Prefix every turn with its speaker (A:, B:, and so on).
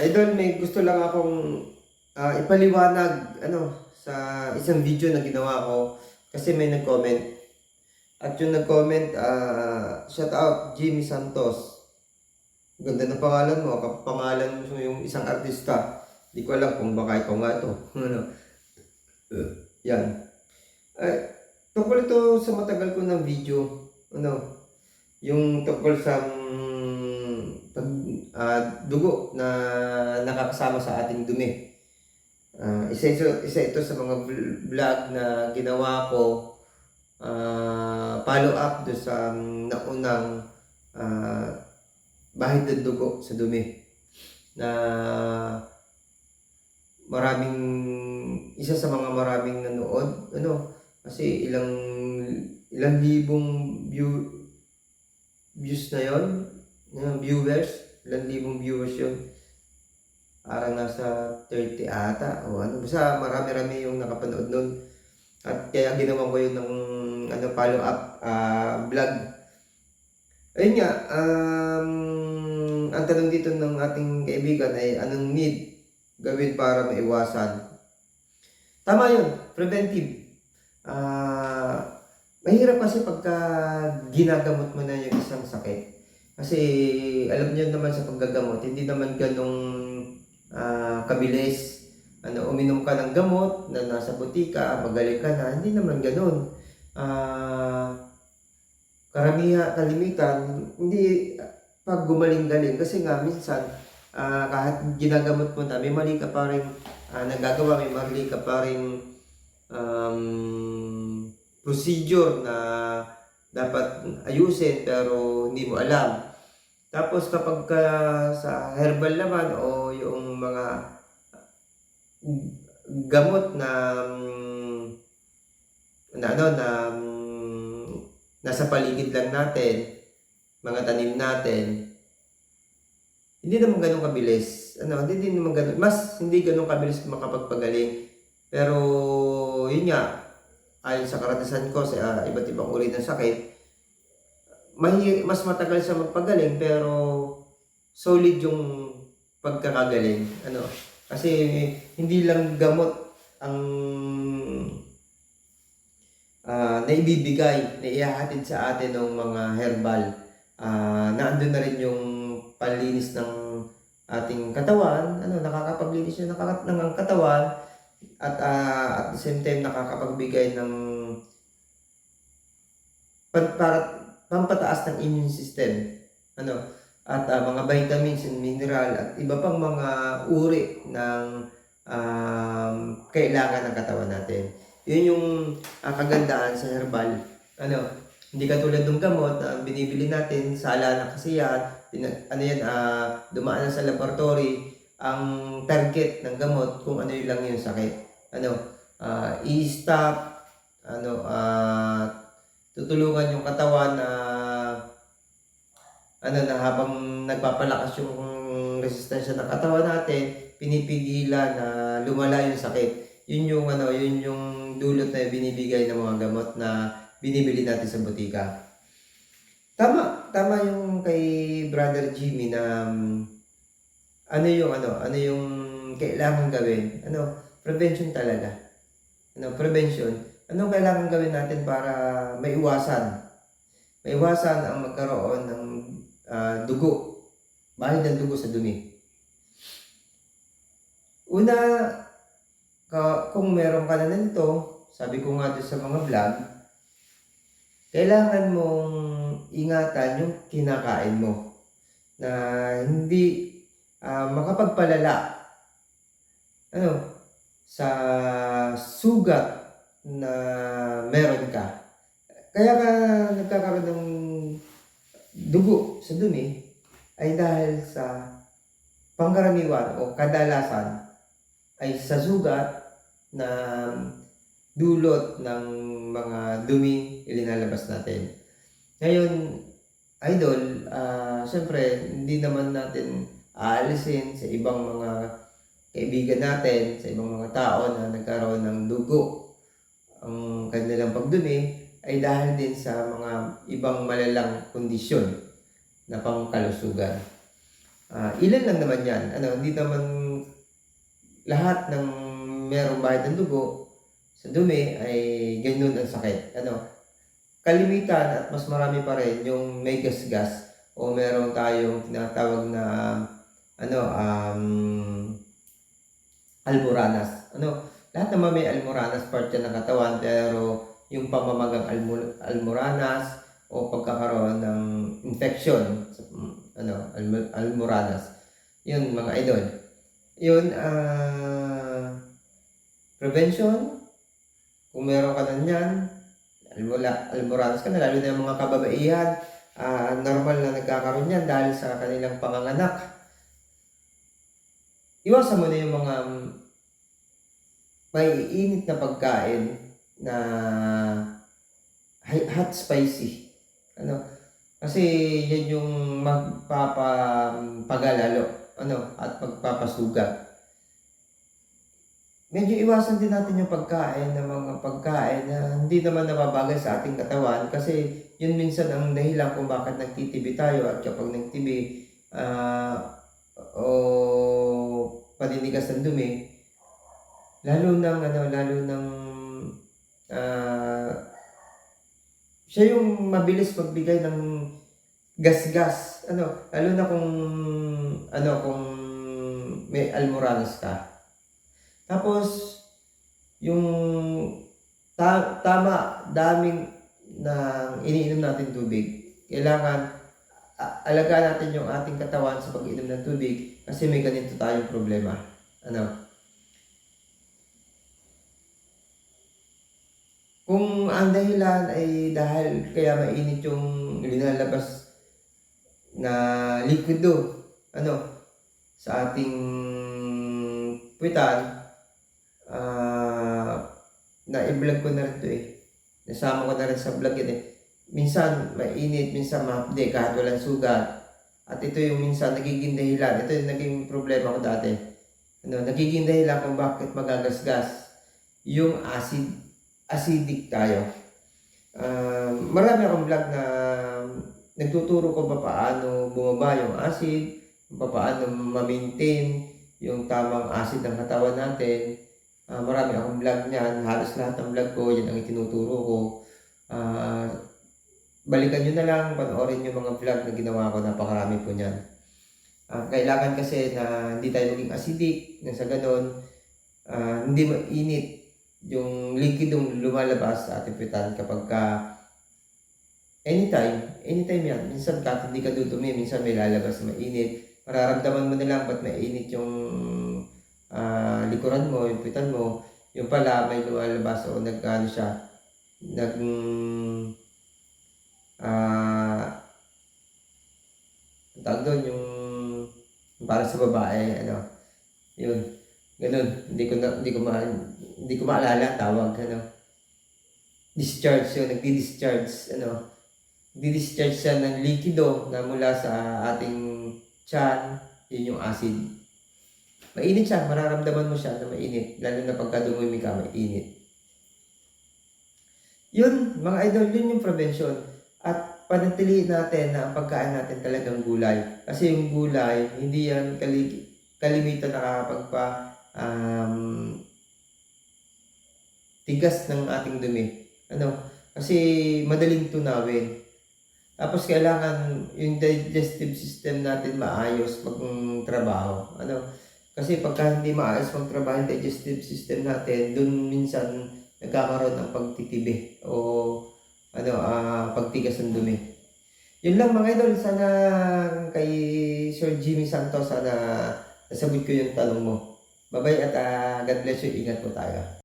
A: Idol, may gusto lang akong ipaliwanag sa isang video na ginawa ko kasi may nag-comment. At yung nag-comment, shout out Jimmy Santos. Ganda ng pangalan mo, kapangalan mo yung isang artista. Di ko alam kung baka ikaw nga ito. Yan. Ay, tungkol ito sa matagal ko ng video. Yung tungkol sa dugo na nakakasama sa ating dumi. Isa ito sa mga vlog na ginawa ko, follow up do sa naunang bahid ng dugo sa dumi na isa sa mga maraming nanood, kasi ilang libong views na yon, viewers, ilang libong viewers yun. Parang nasa 30 ata o basta marami-rami yung nakapanood nun. At kaya ginawa ko yun ng follow up vlog. Ayun nga, ang tanong dito ng ating kaibigan ay anong need gawin para maiwasan. Tama yun, preventive. Mahirap kasi pagka ginagamot mo na yung isang sakit. Kasi alam niyo naman sa paggagamot, hindi naman ganong kabilis. Uminom ka ng gamot na nasa butika, magaling ka na, hindi naman ganon. Kalimitan, hindi pag gumaling-galing. Kasi nga minsan, kahit ginagamot mo na, may mali ka pa rin nagagawa, may mali ka pa rin procedure na dapat ayusin pero hindi mo alam. Tapos kapag sa herbal naman o yung mga gamot na nasa paligid lang natin, mga tanim natin, hindi naman ganun kabilis. Hindi naman ganun, hindi ganun kabilis makapagpagaling. Pero yun nga, ayon sa karanasan ko sa iba't ibang uri ng sakit, mas matagal siya magpagaling pero solid yung pagkakagaling. Kasi hindi lang gamot ang naibibigay, na ihahatid sa atin ng mga herbal. Naandun na rin yung panlinis ng ating katawan, nakakapaglinis yun ng katawan at the same time nakakapagbigay ng pampataas ng immune system, at mga vitamins and mineral at iba pang mga uri ng kailangan ng katawan natin. Yun yung kagandahan sa herbal. Hindi katulad ng gamot na binibili natin, sala na kasi yan, dumaan na sa laboratory, ang target ng gamot kung ano yun lang yung sakit. I-stop, tutulungan yung katawan na habang nagpapalakas yung resistensya ng katawan natin, pinipigilan na lumala yung sakit. Yun yung dulot na binibigay ng mga gamot na binibili natin sa butika. Tama yung kay Brother Jimmy na ano yung kailangan gawin. Prevention talaga. Prevention. Anong kailangan gawin natin para maiwasan ang magkaroon ng dugo, bahid ng dugo sa dumi. Una, kung meron ka na nito, sabi ko nga doon sa mga vlog, kailangan mong ingatan yung kinakain mo na hindi makapagpalala sa sugat na meron ka. Kaya ka nagkakaroon ng dugo sa dumi ay dahil sa pangkaraniwan o kadalasan ay sa sugat na dulot ng mga dumi ilinalabas natin. Ngayon, idol, syempre hindi naman natin aalisin sa ibang mga kaibigan natin, sa ibang mga tao na nagkaroon ng dugo ang kanilang pagdumi ay dahil din sa mga ibang malalang kondisyon na pangkalusugan. Ilan lang naman yan. Hindi naman lahat ng merong bahid ng dugo sa dumi ay ganyan ang sakit. Kalimitan at mas marami pa rin yung may gasgas o meron tayong tinatawag na almoranas. Lahat naman may almoranas, part yan ng katawan, pero yung pamamagang almoranas o pagkakaroon ng infection, almoranas, yun mga idol. Yun, prevention, kung meron ka na yan, almoranas ka na, lalo na yung mga kababaihan, normal na nagkakaroon yan dahil sa kanilang panganganak. Iwasan mo na yung mga may init na pagkain na hot spicy. Kasi yan yung magpapagalalo, at magpapasugat. Medyo iwasan din natin yung pagkain ng mga pagkain na hindi naman nababagay sa ating katawan, kasi yun minsan ang dahilan kung bakit nagtitibi tayo. At kapag nagtibi o paninigas ng dumi, lalo nang siya yung mabilis magbigay ng gasgas, lalo na kung may almoranas ka. Tapos yung daming na iniinom natin tubig. Kailangan alagaan natin yung ating katawan sa pag-inom ng tubig, kasi may ganito tayong problema. Kung ang dahilan ay dahil kaya mainit yung linalabas na liquido sa ating puwitan, na i-vlog ko na rin ito nasama ko na rin sa vlog yun minsan mainit, minsan mahapde kahit walang sugat. At ito yung minsan nagiging dahilan, ito yung naging problema ko dati, nagiging dahilan kung bakit magagasgas yung acidic tayo. Marami akong vlog na nagtuturo ko paano bumaba yung acid, paano ma-maintain yung tamang acid ng katawan natin. Marami akong vlog niyan, halos lahat ng vlog ko yan ang itinuturo ko. Balikan nyo na lang, panoorin yung mga vlog na ginawa ko, napakarami po niyan. Kailangan kasi na hindi tayo maging acidic, nang sa ganon hindi mainit yung liquidong lumalabas sa ating puwitan kapag anytime yan. Minsan kahit hindi ka dudumi, minsan may lalabas na mainit, mararamdaman mo na lang ba't mainit yung likuran mo, yung puwitan mo. Yung pala may lumalabas o tawag doon, yung para sa babae, yun, ganun, hindi ko maalala tawag, discharge yun, nagdi-discharge siya ng likido na mula sa ating tiyan, yun yung acid. Mainit siya, mararamdaman mo siya na mainit, lalo na pagka dumumi ka, mainit. Yun, mga idol, yun yung prevention. At panatilihin natin na ang pagkain natin talagang gulay. Kasi yung gulay, hindi yan kalimitan nakakapagpa tigas ng ating dumi. Kasi madaling tunawin. Tapos kailangan yung digestive system natin maayos magtrabaho. Kasi pagka hindi maayos magtrabaho yung digestive system natin, dun minsan nagkakaroon ng pagtitibi o pagtigas ng dumi. Yun lang mga idol, sana kay Sir Jimmy Santos, sana nasagot ko yung tanong mo. Bye-bye at God bless you, ingat po tayo.